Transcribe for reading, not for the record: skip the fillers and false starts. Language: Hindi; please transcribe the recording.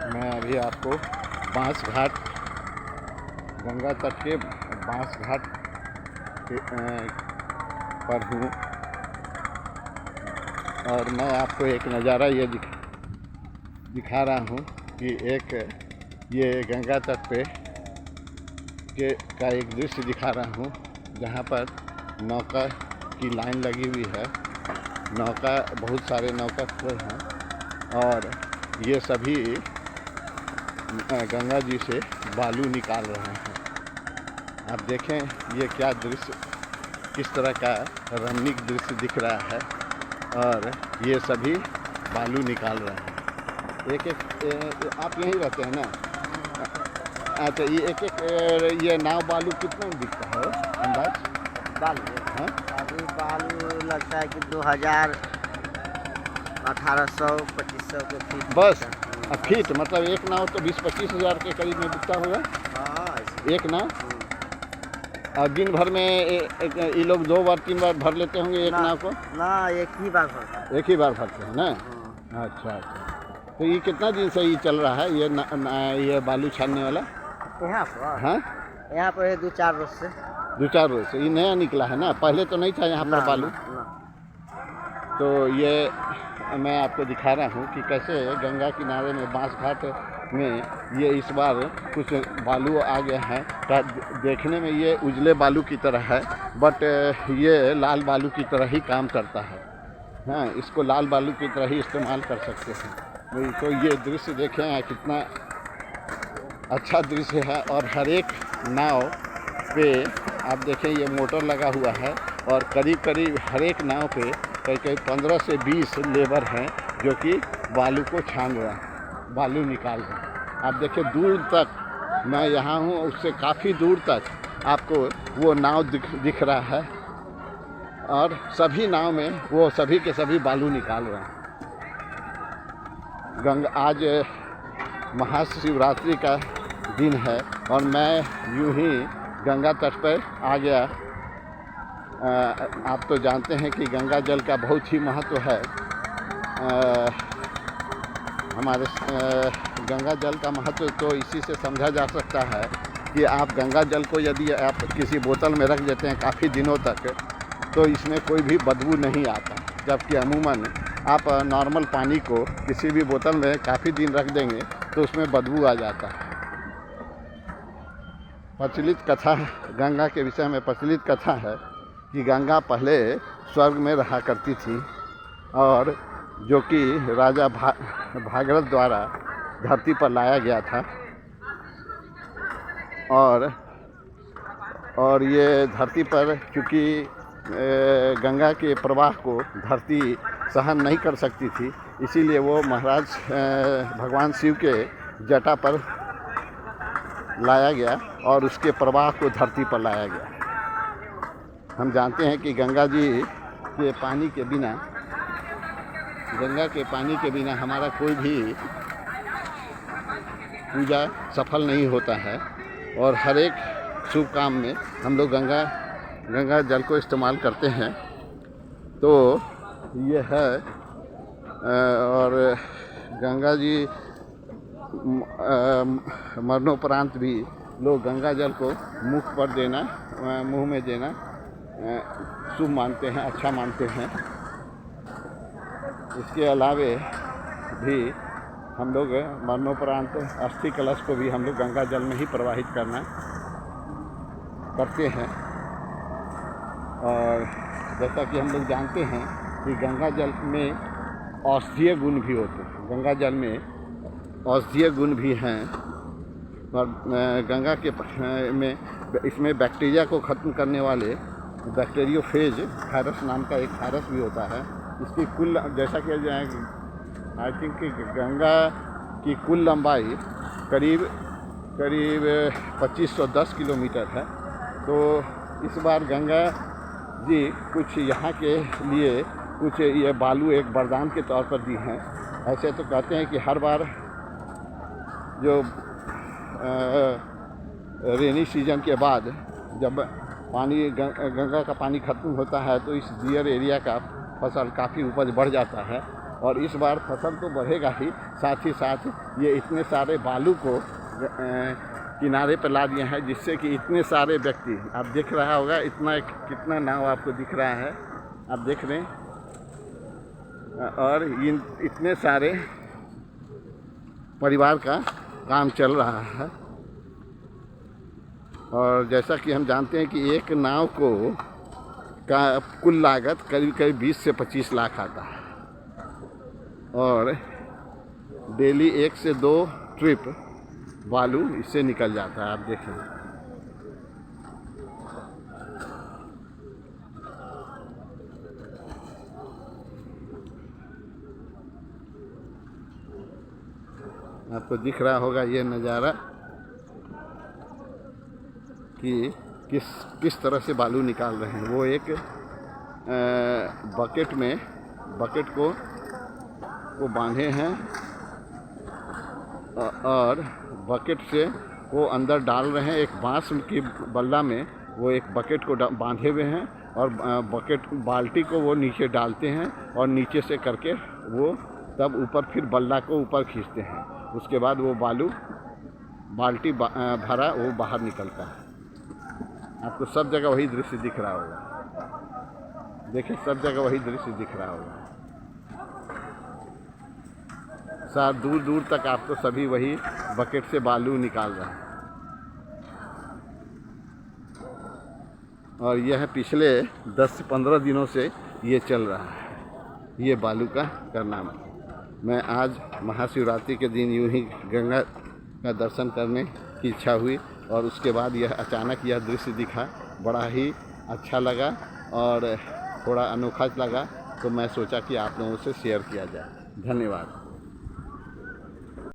मैं अभी आपको बांस घाट, गंगा तट के बांस घाट पर हूँ और मैं आपको एक नज़ारा ये दिखा रहा हूँ कि ये गंगा तट पे का एक दृश्य दिखा रहा हूँ जहाँ पर नौका की लाइन लगी हुई है। नौका, बहुत सारे नौका खड़े हैं और ये सभी गंगा जी से बालू निकाल रहे हैं। आप देखें ये क्या दृश्य, किस तरह का रमणीक दृश्य दिख रहा है और ये सभी बालू निकाल रहे हैं। आप यहीं रहते हैं ना? अच्छा, ये ये नाव बालू कितना में बिकता है अंदाज? बालू हाँ, अभी बालू लगता है कि 2000, 1800, 2500 के फीट बस फीट, मतलब एक नाव तो 20-25 हज़ार के करीब में बिकता होगा। हाँ, एक नाव और दिन भर में ये लोग 2 बार 3 बार भर लेते होंगे एक नाव को? ना, एक ही बार भरता है। एक ही बार भरते हैं ना? अच्छा अच्छा। तो ये कितना दिन से ये चल रहा है ये बालू छानने वाला? यहाँ पर हाँ, यहाँ पर 2-4 रोज से। 2-4 रोज से ये नया निकला है ना? पहले तो नहीं था यहाँ पर बालू। तो ये मैं आपको दिखा रहा हूँ कि कैसे गंगा किनारे में बांस घाट में ये इस बार कुछ बालू आ गया है। देखने में ये उजले बालू की तरह है, बट ये लाल बालू की तरह ही काम करता है। हाँ, इसको लाल बालू की तरह ही इस्तेमाल कर सकते हैं। तो ये दृश्य देखें कितना अच्छा दृश्य है और हर एक नाव पे आप देखें ये मोटर लगा हुआ है और करीब करीब हर एक नाव पे करीब 15 से 20 लेबर हैं जो कि बालू को छान रहे हैं, बालू निकाल रहे हैं। आप देखिए दूर तक, मैं यहाँ हूँ, उससे काफ़ी दूर तक आपको वो नाव दिख रहा है और सभी नाव में वो सभी के सभी बालू निकाल रहे हैं। आज महाशिवरात्रि का दिन है और मैं यूं ही गंगा तट पर आ गया। आप तो जानते हैं कि गंगा जल का बहुत ही महत्व है। हमारे गंगा जल का महत्व तो इसी से समझा जा सकता है कि आप गंगा जल को यदि आप किसी बोतल में रख देते हैं काफ़ी दिनों तक तो इसमें कोई भी बदबू नहीं आता, जबकि अमूमन आप नॉर्मल पानी को किसी भी बोतल में काफ़ी दिन रख देंगे तो उसमें बदबू आ जाता है। प्रचलित कथा, गंगा के विषय में प्रचलित कथा है कि गंगा पहले स्वर्ग में रहा करती थी और जो कि राजा भागीरथ द्वारा धरती पर लाया गया था और ये धरती पर चूँकि गंगा के प्रवाह को धरती सहन नहीं कर सकती थी, इसीलिए वो महाराज भगवान शिव के जटा पर लाया गया और उसके प्रवाह को धरती पर लाया गया। हम जानते हैं कि गंगा के पानी के बिना हमारा कोई भी पूजा सफल नहीं होता है और हर एक शुभ काम में हम लोग गंगा जल को इस्तेमाल करते हैं। तो ये है और गंगा जी मरणोपरांत भी लोग गंगा जल को मुंह में देना शुभ मानते हैं, अच्छा मानते हैं। इसके अलावे भी हम लोग मरणोपरांत अस्थि कलश को भी हम लोग गंगा जल में ही प्रवाहित करते हैं। और जैसा कि हम लोग जानते हैं कि गंगा जल में औषधीय गुण भी होते हैं, गंगा जल में औषधीय गुण भी हैं और गंगा के इसमें बैक्टीरिया को ख़त्म करने वाले बैक्टीरियोफेज वायरस नाम का एक वायरस भी होता है। इसकी कुल, जैसा कि आई थिंक कि गंगा की कुल लंबाई करीब 2510 किलोमीटर है। तो इस बार गंगा जी कुछ यहाँ के लिए कुछ ये बालू एक वरदान के तौर पर दी हैं। ऐसे तो कहते हैं कि हर बार जो रेनी सीजन के बाद जब गंगा का पानी ख़त्म होता है तो इस डियर एरिया का फसल काफ़ी उपज बढ़ जाता है और इस बार फसल तो बढ़ेगा ही, साथ ही साथ ये इतने सारे बालू को किनारे पर ला दिए हैं, जिससे कि इतने सारे व्यक्ति, आप देख रहा होगा इतना कितना नाव आपको दिख रहा है, आप देख रहे हैं, और इन इतने सारे परिवार का काम चल रहा है। और जैसा कि हम जानते हैं कि एक नाव को का कुल लागत करीब करीब 20 से 25 लाख आता है, और डेली 1 से 2 ट्रिप बालू इससे निकल जाता है। आप देखें, आपको दिख रहा होगा ये नज़ारा कि किस तरह से बालू निकाल रहे हैं। वो एक बकेट को बांधे हैं, और बकेट से वो अंदर डाल रहे हैं। एक बांस की बल्ला में वो एक बकेट को बांधे हुए हैं, और बाल्टी को वो नीचे डालते हैं, और नीचे से करके वो तब ऊपर फिर बल्ला को ऊपर खींचते हैं। उसके बाद वो बाल्टी भरा वो बाहर निकलता है। आपको सब जगह वही दृश्य दिख रहा होगा, देखिए सब जगह वही दृश्य दिख रहा होगा। साथ दूर दूर तक आपको सभी वही बकेट से बालू निकाल रहा है। और यह पिछले 10 से 15 दिनों से ये चल रहा है, ये बालू का करना। मैं आज महाशिवरात्रि के दिन यूं ही गंगा का दर्शन करने की इच्छा हुई, और उसके बाद यह अचानक यह दृश्य दिखा, बड़ा ही अच्छा लगा और थोड़ा अनोखा लगा, तो मैं सोचा कि आप लोगों से शेयर किया जाए। धन्यवाद।